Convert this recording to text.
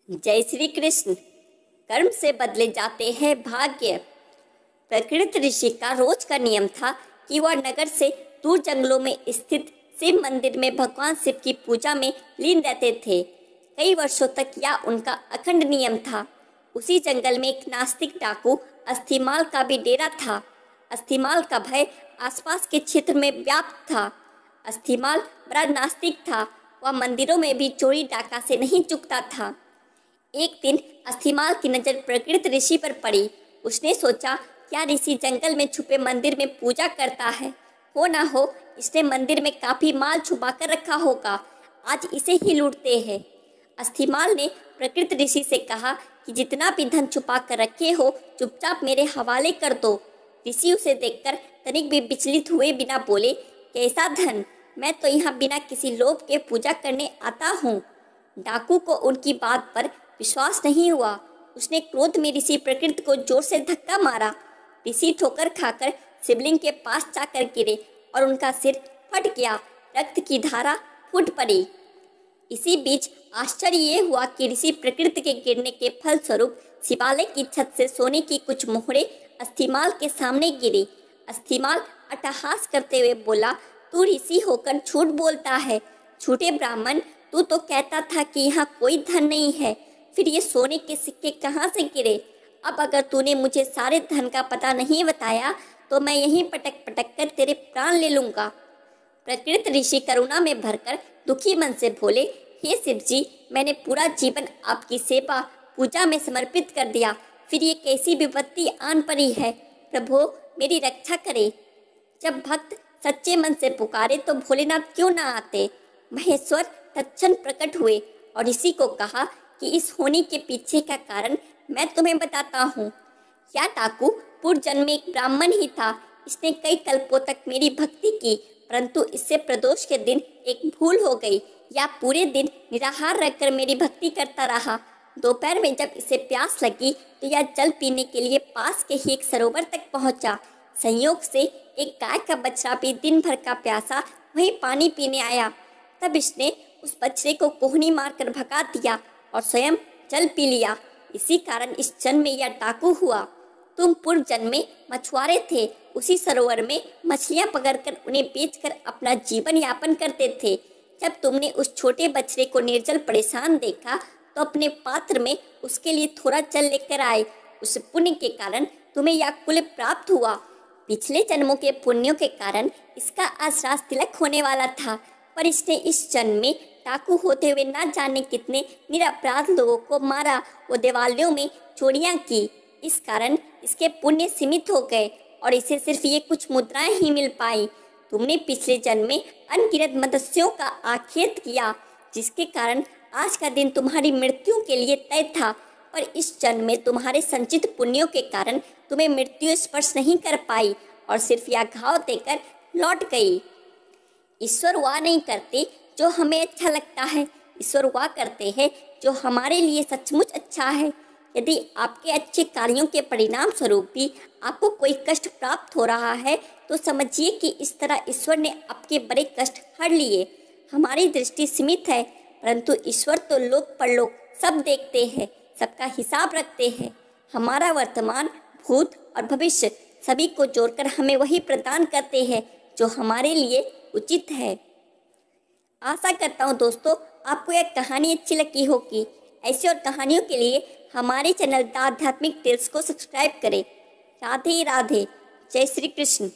जय श्री कृष्ण। कर्म से बदले जाते हैं भाग्य। प्रकृत ऋषि का रोज का नियम था कि वह नगर से दूर जंगलों में स्थित शिव मंदिर में भगवान शिव की पूजा में लीन रहते थे। कई वर्षों तक यह उनका अखंड नियम था। उसी जंगल में एक नास्तिक डाकू अस्थिमाल का भी डेरा था। अस्थिमाल का भय आसपास के क्षेत्र में व्याप्त था। अस्थिमाल बड़ा नास्तिक था। वह मंदिरों में भी चोरी डाका से नहीं चूकता था। एक दिन अस्थिमाल की नजर प्रकृत ऋषि पर पड़ी। उसने सोचा, क्या ऋषि जंगल में छुपे मंदिर में पूजा करता है? हो ना हो इसने मंदिर में काफी माल छुपा कर रखा होगा। आज इसे ही लूटते हैं। अस्थिमाल ने प्रकृत ऋषि से कहा कि जितना भी धन छुपा कर रखे हो चुपचाप मेरे हवाले कर दो। ऋषि उसे देखकर तनिक भी विचलित हुए बिना बोले, कैसा धन? मैं तो यहाँ बिना किसी लोभ के पूजा करने आता हूँ। डाकू को उनकी बात पर विश्वास नहीं हुआ। उसने क्रोध में ऋषि प्रकृति को जोर से धक्का मारा। ऋषि ठोकर खाकर शिवलिंग के पास जाकर गिरे और उनका सिर फट गया। रक्त की धारा फूट पड़ी। इसी बीच आश्चर्य ये हुआ कि ऋषि प्रकृति के गिरने के फलस्वरूप शिवालय की छत से सोने की कुछ मोहरे अस्थिमाल के सामने गिरी। अस्थिमाल अट्टहास करते हुए बोला, तू ऋषि होकर झूठ बोलता है। झूठे ब्राह्मण, तू तो कहता था कि यहाँ कोई धन नहीं है, फिर ये सोने के सिक्के कहाँ से गिरे? अब अगर तूने मुझे सारे धन का पता नहीं बताया तो मैं यहीं पटक पटक कर तेरे प्राण ले लूंगा। प्रकृत ऋषि करुणा में भरकर दुखी मन से बोले, हे शिव जी, मैंने पूरा जीवन आपकी सेवा पूजा में समर्पित कर दिया, फिर ये कैसी विपत्ति आन पड़ी है? प्रभु मेरी रक्षा करे। जब भक्त सच्चे मन से पुकारे तो भोलेनाथ क्यों ना आते? महेश्वर तत्क्षण प्रकट हुए और ऋषि को कहा कि इस होने के पीछे का कारण मैं तुम्हें बताता हूँ। यह डाकू पूर्व जन्म में एक ब्राह्मण ही था। इसने कई कल्पों तक मेरी भक्ति की, परंतु इससे प्रदोष के दिन एक भूल हो गई। यह पूरे दिन निराहार रहकर मेरी भक्ति करता रहा। दोपहर में जब इसे प्यास लगी तो यह जल पीने के लिए पास के ही एक सरोवर तक पहुंचा। संयोग से एक गाय का बछड़ा भी दिन भर का प्यासा वहीं पानी पीने आया। तब इसने उस बछड़े को कोहनी मारकर भगा दिया और स्वयं जल पी लिया। इसी कारण इस जन्म में यह डाकू हुआ। तुम पूर्व जन्म में मछुआरे थे। उसी सरोवर में मछलियां पकड़कर उन्हें बेचकर अपना जीवन यापन करते थे। जब तुमने उस छोटे बछड़े को निर्जल परेशान देखा तो अपने पात्र में उसके लिए थोड़ा जल लेकर आए। उस पुण्य के कारण तुम्हें यह कुल प्राप्त हुआ। पिछले जन्मों के पुण्यों के कारण इसका आज राज तिलक होने वाला था, पर इसने इस जन्म में डाकू होते हुए ना जाने कितने निरपराध लोगों को मारा। वो दिवालियों में चोरियां की। इस कारण इसके पुण्य सीमित हो गए और इसे सिर्फ ये कुछ मुद्राएं ही मिल पाई। तुमने पिछले जन्म में अनगिनत मत्स्यों का आखेट किया, जिसके कारण आज का दिन तुम्हारी मृत्यु के लिए तय था, पर इस जन्म में तुम्हारे संचित पुण्यों के कारण तुम्हें मृत्यु स्पर्श नहीं कर पाई और सिर्फ यह घाव देकर लौट गई। ईश्वर वह नहीं करते जो हमें अच्छा लगता है, ईश्वर वह करते हैं जो हमारे लिए सचमुच अच्छा है। यदि आपके अच्छे कार्यों के परिणाम स्वरूप भी आपको कोई कष्ट प्राप्त हो रहा है तो समझिए कि इस तरह ईश्वर ने आपके बड़े कष्ट हर लिए। हमारी दृष्टि सीमित है, परंतु ईश्वर तो लोक परलोक सब देखते हैं, सबका हिसाब रखते हैं। हमारा वर्तमान, भूत और भविष्य सभी को जोड़कर हमें वही प्रदान करते हैं जो हमारे लिए उचित है। आशा करता हूँ दोस्तों आपको यह कहानी अच्छी लगी होगी। ऐसी और कहानियों के लिए हमारे चैनल द आध्यात्मिक टेल्स को सब्सक्राइब करें। राधे राधे। जय श्री कृष्ण।